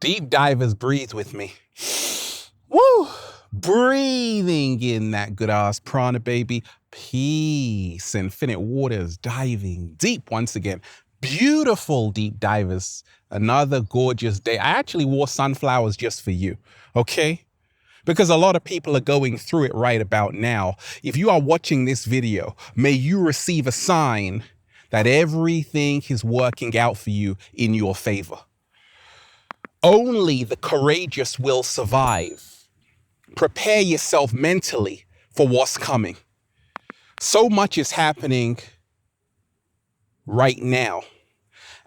Deep divers, breathe with me. Woo! Breathing in that good ass prana, baby. Peace. Infinite waters, diving deep once again. Beautiful deep divers. Another gorgeous day. I actually wore sunflowers just for you, okay? Because a lot of people are going through it right about now. If you are watching this video, may you receive a sign that everything is working out for you in your favor. Only the courageous will survive. Prepare yourself mentally for what's coming. So much is happening right now.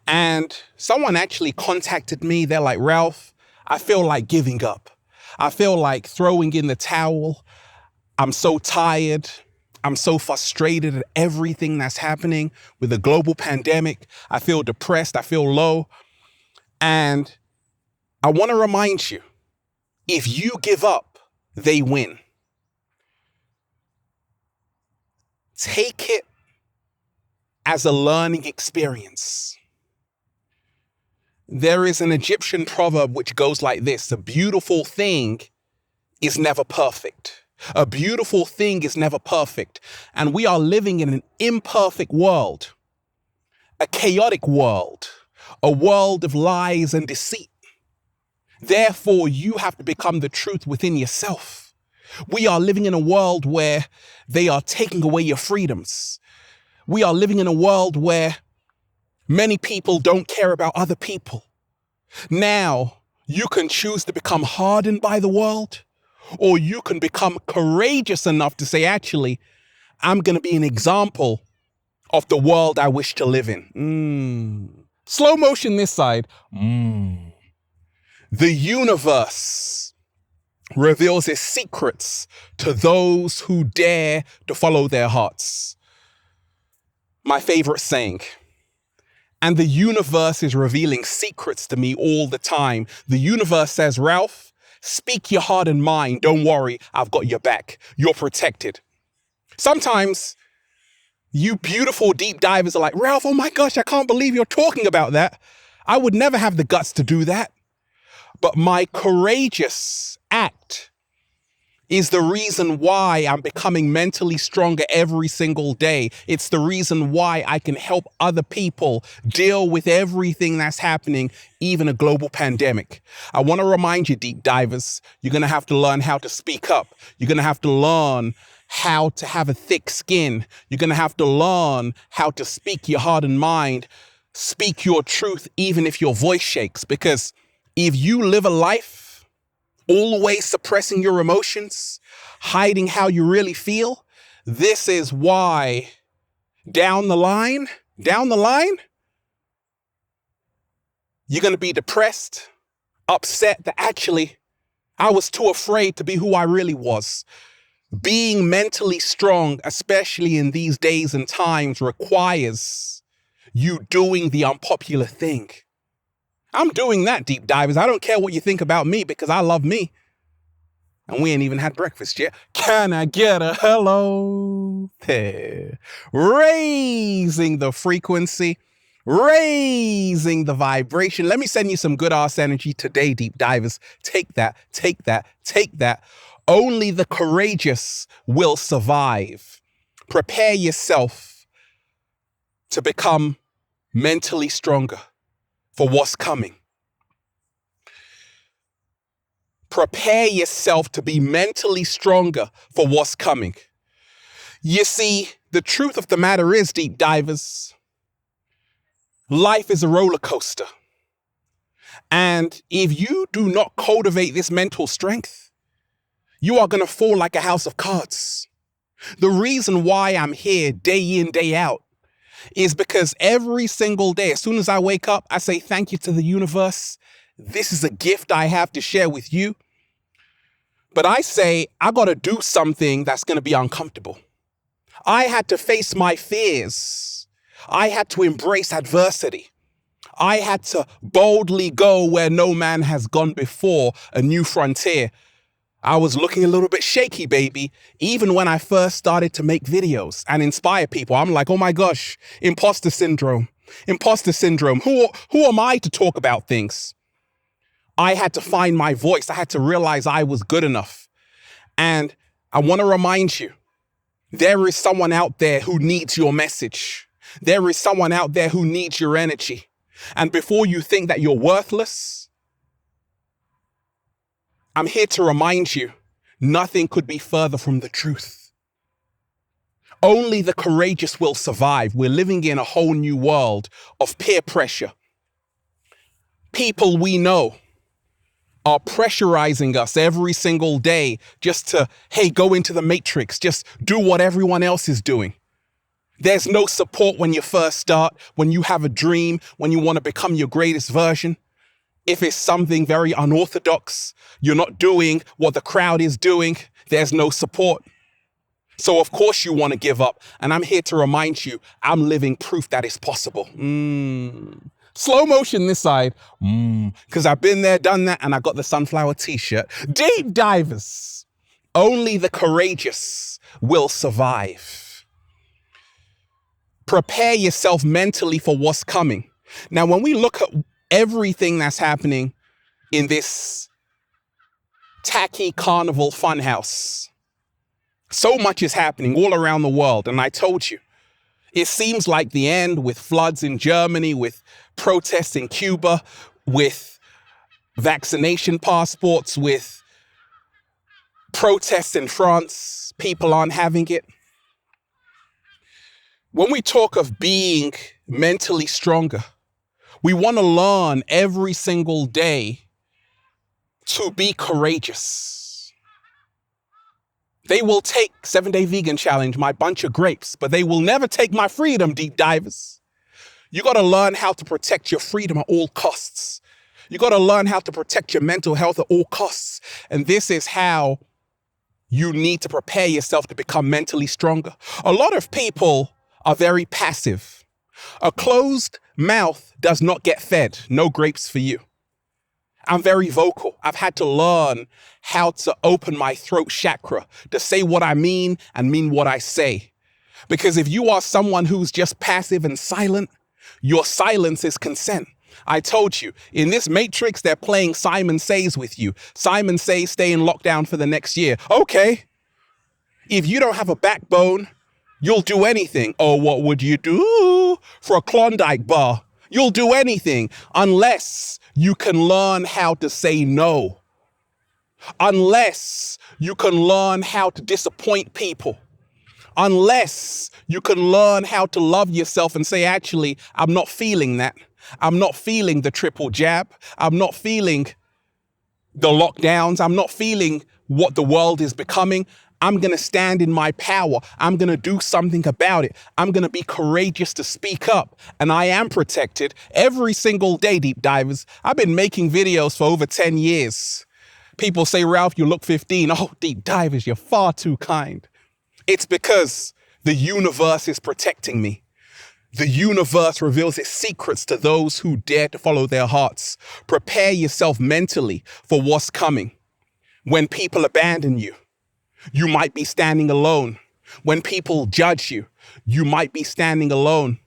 And someone actually contacted me. They're like, Ralph, I feel like giving up. I feel like throwing in the towel. I'm so tired. I'm so frustrated at everything that's happening with the global pandemic. I feel depressed. I feel low. And I want to remind you, if you give up, they win. Take it as a learning experience. There is an Egyptian proverb which goes like this: a beautiful thing is never perfect. A beautiful thing is never perfect. And we are living in an imperfect world, a chaotic world, a world of lies and deceit. Therefore, you have to become the truth within yourself. We are living in a world where they are taking away your freedoms. We are living in a world where many people don't care about other people. Now, you can choose to become hardened by the world, or you can become courageous enough to say, actually, I'm going to be an example of the world I wish to live in. Slow motion this side. The universe reveals its secrets to those who dare to follow their hearts. My favorite saying. And the universe is revealing secrets to me all the time. The universe says, Ralph, speak your heart and mind. Don't worry, I've got your back. You're protected. Sometimes you beautiful deep divers are like, Ralph, oh my gosh, I can't believe you're talking about that. I would never have the guts to do that. But my courageous act is the reason why I'm becoming mentally stronger every single day. It's the reason why I can help other people deal with everything that's happening, even a global pandemic. I want to remind you, deep divers, you're going to have to learn how to speak up. You're going to have to learn how to have a thick skin. You're going to have to learn how to speak your heart and mind, speak your truth, even if your voice shakes. Because if you live a life always suppressing your emotions, hiding how you really feel, this is why down the line, you're going to be depressed, upset that actually I was too afraid to be who I really was. Being mentally strong, especially in these days and times, requires you doing the unpopular thing. I'm doing that, deep divers. I don't care what you think about me because I love me. And we ain't even had breakfast yet. Can I get a hello? There. Raising the frequency, raising the vibration. Let me send you some good ass energy today, deep divers. Take that, take that, take that. Only the courageous will survive. Prepare yourself to become mentally stronger for what's coming. Prepare yourself to be mentally stronger for what's coming. You see, the truth of the matter is, deep divers, life is a roller coaster. And if you do not cultivate this mental strength, you are going to fall like a house of cards. The reason why I'm here day in, day out, is because every single day, as soon as I wake up, I say thank you to the universe. This is a gift I have to share with you. But I say, I got to do something that's going to be uncomfortable. I had to face my fears. I had to embrace adversity. I had to boldly go where no man has gone before, a new frontier. I was looking a little bit shaky, baby, even when I first started to make videos and inspire people. I'm like, oh my gosh, imposter syndrome. Who am I to talk about things? I had to find my voice. I had to realize I was good enough. And I want to remind you, there is someone out there who needs your message. There is someone out there who needs your energy. And before you think that you're worthless, I'm here to remind you, nothing could be further from the truth. Only the courageous will survive. We're living in a whole new world of peer pressure. People we know are pressurizing us every single day just to, hey, go into the matrix, just do what everyone else is doing. There's no support when you first start, when you have a dream, when you want to become your greatest version. If it's something very unorthodox, you're not doing what the crowd is doing, there's no support. So of course you want to give up. And I'm here to remind you, I'm living proof that it's possible. Slow motion this side, because I've been there, done that, and I got the sunflower t-shirt. Deep divers, only the courageous will survive. Prepare yourself mentally for what's coming. Now, when we look at everything that's happening in this tacky carnival funhouse, so much is happening all around the world. And I told you, it seems like the end, with floods in Germany, with protests in Cuba, with vaccination passports, with protests in France. People aren't having it. When we talk of being mentally stronger, we want to learn every single day to be courageous. They will take 7-Day Vegan Challenge, my bunch of grapes, but they will never take my freedom, deep divers. You got to learn how to protect your freedom at all costs. You got to learn how to protect your mental health at all costs. And this is how you need to prepare yourself to become mentally stronger. A lot of people are very passive. A closed mouth does not get fed. No grapes for you. I'm very vocal. I've had to learn how to open my throat chakra to say what I mean and mean what I say. Because if you are someone who's just passive and silent, your silence is consent. I told you, in this matrix, they're playing Simon Says with you. Simon Says stay in lockdown for the next year. Okay. If you don't have a backbone, you'll do anything. Oh, what would you do for a Klondike bar? You'll do anything unless you can learn how to say no. Unless you can learn how to disappoint people. Unless you can learn how to love yourself and say, actually, I'm not feeling that. I'm not feeling the triple jab. I'm not feeling the lockdowns. I'm not feeling what the world is becoming. I'm going to stand in my power. I'm going to do something about it. I'm going to be courageous to speak up. And I am protected every single day, deep divers. I've been making videos for over 10 years. People say, Ralph, you look 15. Oh, deep divers, you're far too kind. It's because the universe is protecting me. The universe reveals its secrets to those who dare to follow their hearts. Prepare yourself mentally for what's coming. When people abandon you, you might be standing alone. When people judge you, you might be standing alone.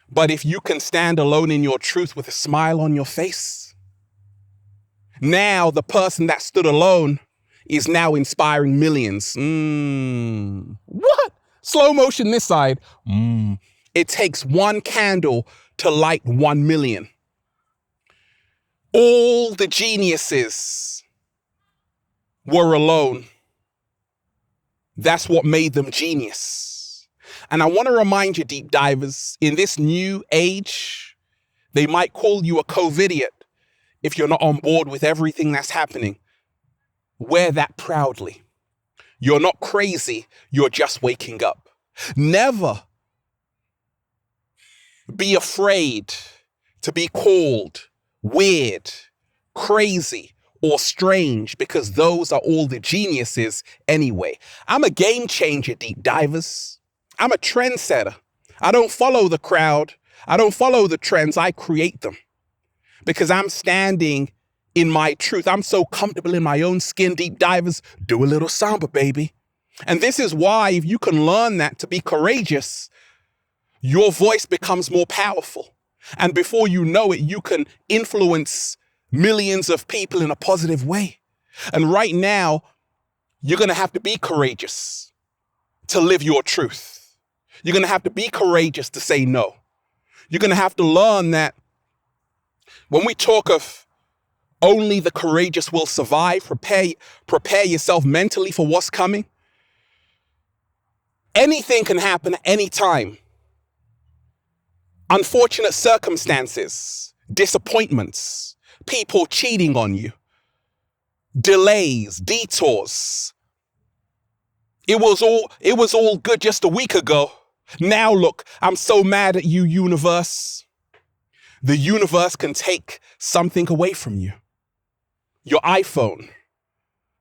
But if you can stand alone in your truth with a smile on your face, now the person that stood alone is now inspiring millions. What? Slow motion this side. It takes one candle to light 1 million. All the geniuses were alone. That's what made them genius. And I want to remind you, deep divers, in this new age, they might call you a COVIDiot if you're not on board with everything that's happening. Wear that proudly. You're not crazy, you're just waking up. Never be afraid to be called weird, crazy, or strange, because those are all the geniuses anyway. I'm a game changer, deep divers. I'm a trendsetter. I don't follow the crowd. I don't follow the trends. I create them because I'm standing in my truth. I'm so comfortable in my own skin, deep divers. Do a little samba, baby. And this is why, if you can learn that to be courageous, your voice becomes more powerful. And before you know it, you can influence millions of people in a positive way. And right now, you're going to have to be courageous to live your truth. You're going to have to be courageous to say no. You're going to have to learn that when we talk of only the courageous will survive, prepare yourself mentally for what's coming. Anything can happen at any time. Unfortunate circumstances, disappointments, people cheating on you, delays, detours. It was all good just a week ago. Now look, I'm so mad at you, universe. The universe can take something away from you. Your iPhone,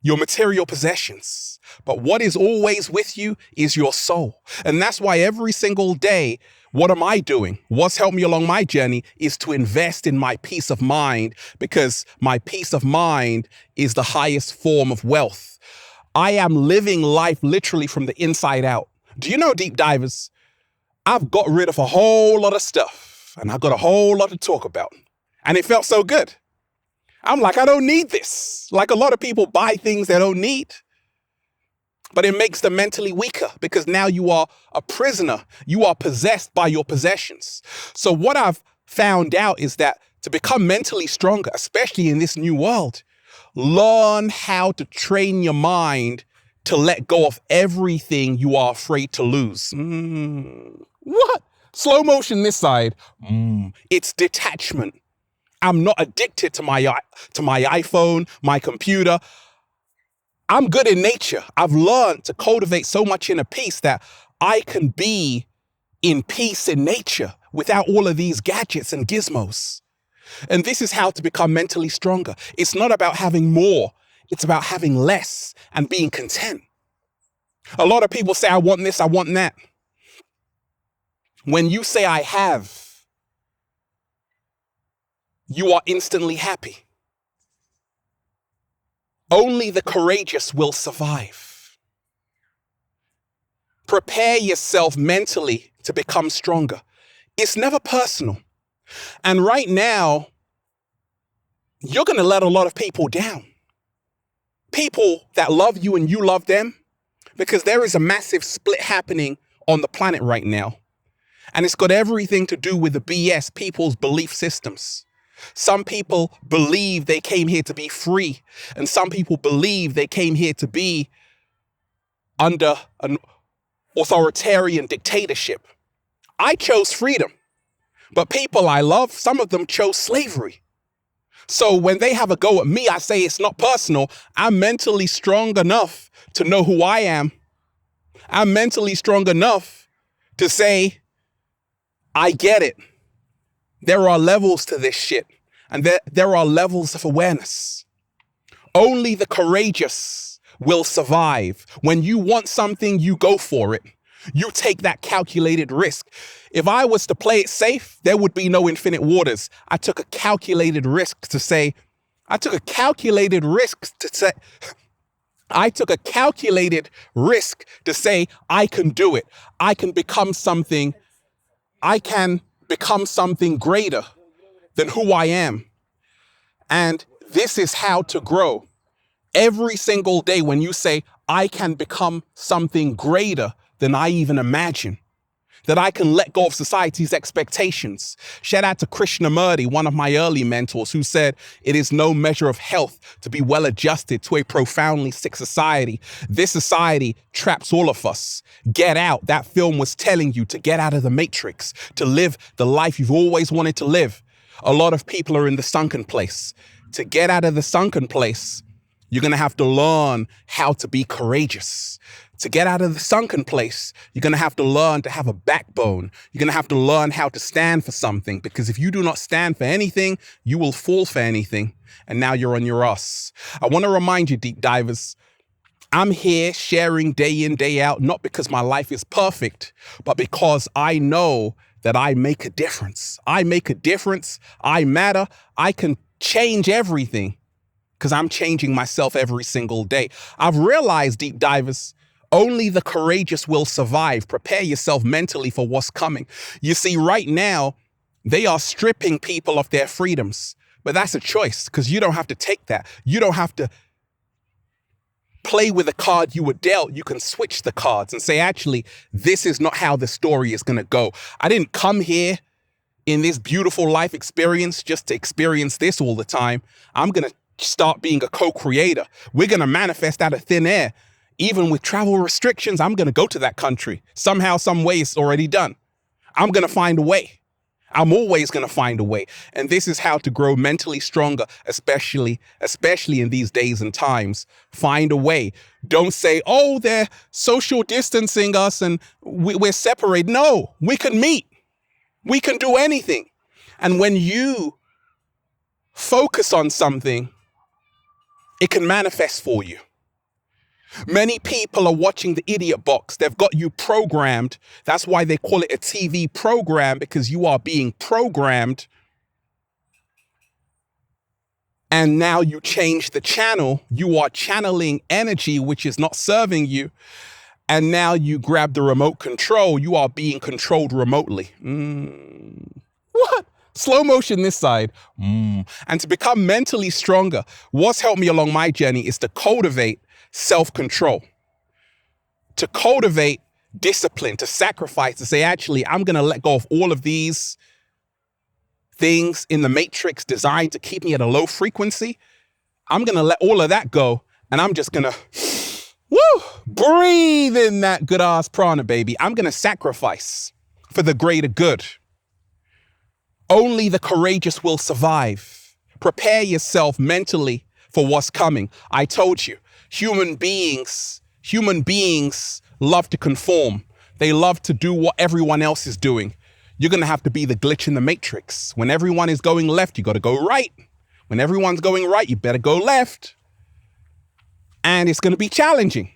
your material possessions. But what is always with you is your soul. And that's why every single day, what am I doing? What's helped me along my journey is to invest in my peace of mind, because my peace of mind is the highest form of wealth. I am living life literally from the inside out. Do you know, deep divers, I've got rid of a whole lot of stuff and I've got a whole lot to talk about. And it felt so good. I'm like, I don't need this. Like a lot of people buy things they don't need. But it makes them mentally weaker because now you are a prisoner. You are possessed by your possessions. So what I've found out is that to become mentally stronger, especially in this new world, learn how to train your mind to let go of everything you are afraid to lose. What? Slow motion this side. It's detachment. I'm not addicted to my iPhone, my computer. I'm good in nature. I've learned to cultivate so much inner peace that I can be in peace in nature without all of these gadgets and gizmos. And this is how to become mentally stronger. It's not about having more. It's about having less and being content. A lot of people say, I want this, I want that. When you say I have, you are instantly happy. Only the courageous will survive. Prepare yourself mentally to become stronger. It's never personal. And right now, you're going to let a lot of people down. People that love you and you love them, because there is a massive split happening on the planet right now. And it's got everything to do with the BS, people's belief systems. Some people believe they came here to be free, and some people believe they came here to be under an authoritarian dictatorship. I chose freedom, but people I love, some of them chose slavery. So when they have a go at me, I say it's not personal. I'm mentally strong enough to know who I am. I'm mentally strong enough to say, I get it. There are levels to this shit, and there are levels of awareness. Only the courageous will survive. When you want something, you go for it. You take that calculated risk. If I was to play it safe, there would be no infinite waters. I took a calculated risk to say, I took a calculated risk to say I can do it. I can become something. I can become something greater than who I am. And this is how to grow. Every single day when you say, I can become something greater than I even imagine, that I can let go of society's expectations. Shout out to Krishnamurti, one of my early mentors, who said, it is no measure of health to be well adjusted to a profoundly sick society. This society traps all of us. Get out. That film was telling you to get out of the matrix, to live the life you've always wanted to live. A lot of people are in the sunken place. To get out of the sunken place, you're going to have to learn how to be courageous. To get out of the sunken place, you're going to have to learn to have a backbone. You're going to have to learn how to stand for something, because if you do not stand for anything, you will fall for anything. And now you're on your ass. I want to remind you, deep divers, I'm here sharing day in, day out, not because my life is perfect, but because I know that I make a difference. I make a difference. I matter. I can change everything because I'm changing myself every single day. I've realized, deep divers, only the courageous will survive. Prepare yourself mentally for what's coming. You see, right now, they are stripping people of their freedoms. But that's a choice, because you don't have to take that. You don't have to play with the card you were dealt. You can switch the cards and say, actually, this is not how the story is going to go. I didn't come here in this beautiful life experience just to experience this all the time. I'm going to start being a co-creator. We're going to manifest out of thin air. Even with travel restrictions, I'm going to go to that country. Somehow, some way, it's already done. I'm going to find a way. I'm always going to find a way. And this is how to grow mentally stronger, especially in these days and times. Find a way. Don't say, oh, they're social distancing us and we're separated. No, we can meet. We can do anything. And when you focus on something, it can manifest for you. Many people are watching the Idiot Box. They've got you programmed. That's why they call it a TV program, because you are being programmed. And now you change the channel. You are channeling energy which is not serving you. And now you grab the remote control. You are being controlled remotely. What? Slow motion this side. And to become mentally stronger, what's helped me along my journey is to cultivate self-control, to cultivate discipline, to sacrifice, to say, actually, I'm going to let go of all of these things in the matrix designed to keep me at a low frequency. I'm going to let all of that go. And I'm just going to, breathe in that good ass prana, baby. I'm going to sacrifice for the greater good. Only the courageous will survive. Prepare yourself mentally for what's coming. I told you, human beings love to conform. They love to do what everyone else is doing. You're going to have to be the glitch in the matrix. When everyone is going left, you got to go right. When everyone's going right, you better go left. And it's going to be challenging.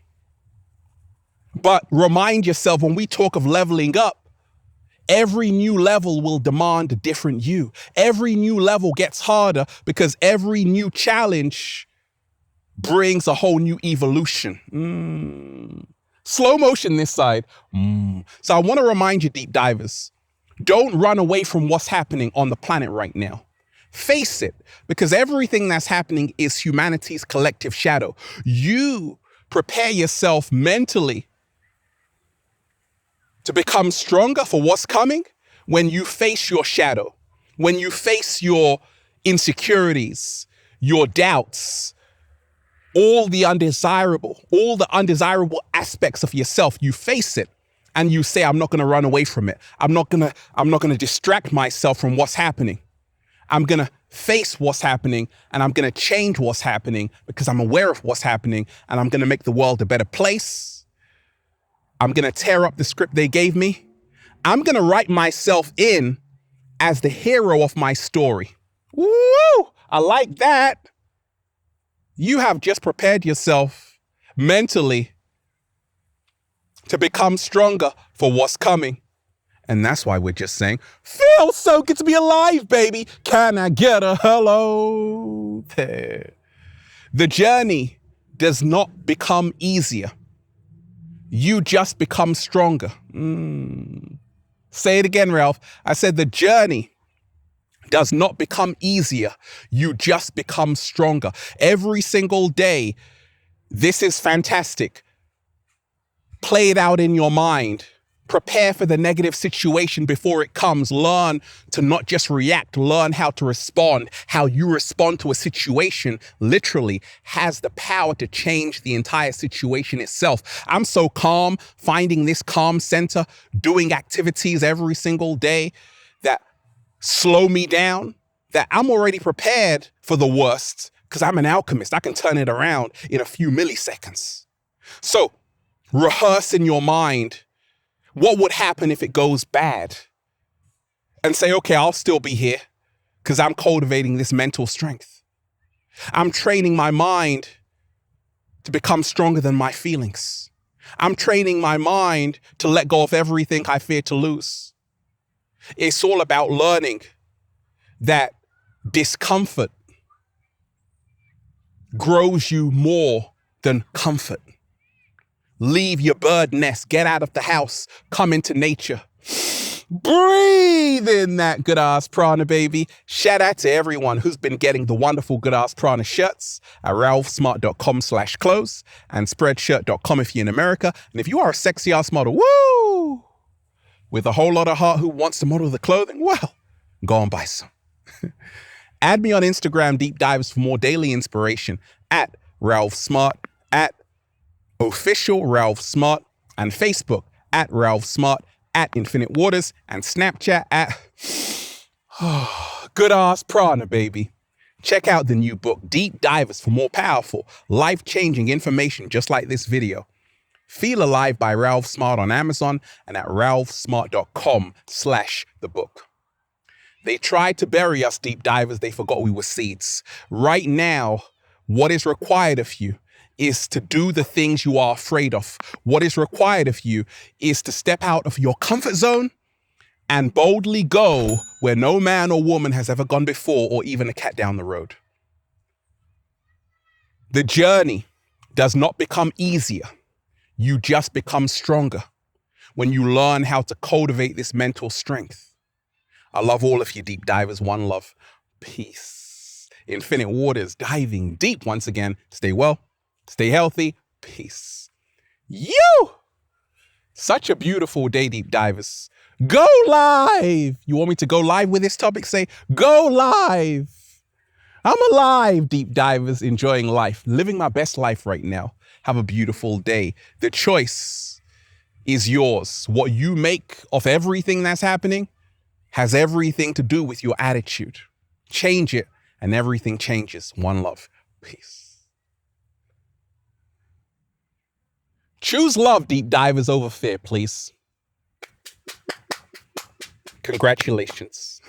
But remind yourself, when we talk of leveling up, every new level will demand a different you. Every new level gets harder because every new challenge brings a whole new evolution. Slow motion this side. So I want to remind you, deep divers, don't run away from what's happening on the planet right now. Face it, because everything that's happening is humanity's collective shadow. You prepare yourself mentally to become stronger for what's coming when you face your shadow, when you face your insecurities, your doubts, all the undesirable aspects of yourself. You face it and you say, I'm not going to run away from it. I'm not going to distract myself from what's happening. I'm going to face what's happening and I'm going to change what's happening because I'm aware of what's happening, and I'm going to make the world a better place. I'm going to tear up the script they gave me. I'm going to write myself in as the hero of my story. Woo! I like that. You have just prepared yourself mentally to become stronger for what's coming. And that's why we're just saying, feels so good to be alive, baby. Can I get a hello there? The journey does not become easier. You just become stronger. Say it again, Ralph. I said the journey does not become easier. You just become stronger. Every single day, this is fantastic. Play it out in your mind. Prepare for the negative situation before it comes. Learn to not just react. Learn how to respond. How you respond to a situation literally has the power to change the entire situation itself. I'm so calm, finding this calm center, doing activities every single day that slow me down, that I'm already prepared for the worst because I'm an alchemist. I can turn it around in a few milliseconds. So rehearse in your mind what would happen if it goes bad, and say, okay, I'll still be here because I'm cultivating this mental strength. I'm training my mind to become stronger than my feelings. I'm training my mind to let go of everything I fear to lose. It's all about learning that discomfort grows you more than comfort. Leave your bird nest, get out of the house, come into nature. Breathe in that good ass prana, baby. Shout out to everyone who's been getting the wonderful good ass prana shirts at ralphsmart.com/clothes and spreadshirt.com if you're in America. And if you are a sexy ass model, woo, with a whole lot of heart who wants to model the clothing, well, go and buy some. Add me on Instagram, Deep Divers, for more daily inspiration at Ralph Smart, at official Ralph Smart, and Facebook at Ralph Smart, at Infinite Waters, and Snapchat at Good Ass Prana, baby. Check out the new book, Deep Divers, for more powerful, life-changing information just like this video. Feel Alive by Ralph Smart on Amazon and at ralphsmart.com/the book. They tried to bury us, deep divers. They forgot we were seeds. Right now, what is required of you is to do the things you are afraid of. What is required of you is to step out of your comfort zone and boldly go where no man or woman has ever gone before, or even a cat down the road. The journey does not become easier. You just become stronger when you learn how to cultivate this mental strength. I love all of you, deep divers. One love. Peace. Infinite Waters, diving deep once again. Stay well. Stay healthy. Peace. You! Such a beautiful day, deep divers. Go live! You want me to go live with this topic? Say, go live! I'm alive, deep divers, enjoying life, living my best life right now. Have a beautiful day. The choice is yours. What you make of everything that's happening has everything to do with your attitude. Change it, and everything changes. One love. Peace. Choose love, deep divers, over fear, please. Congratulations.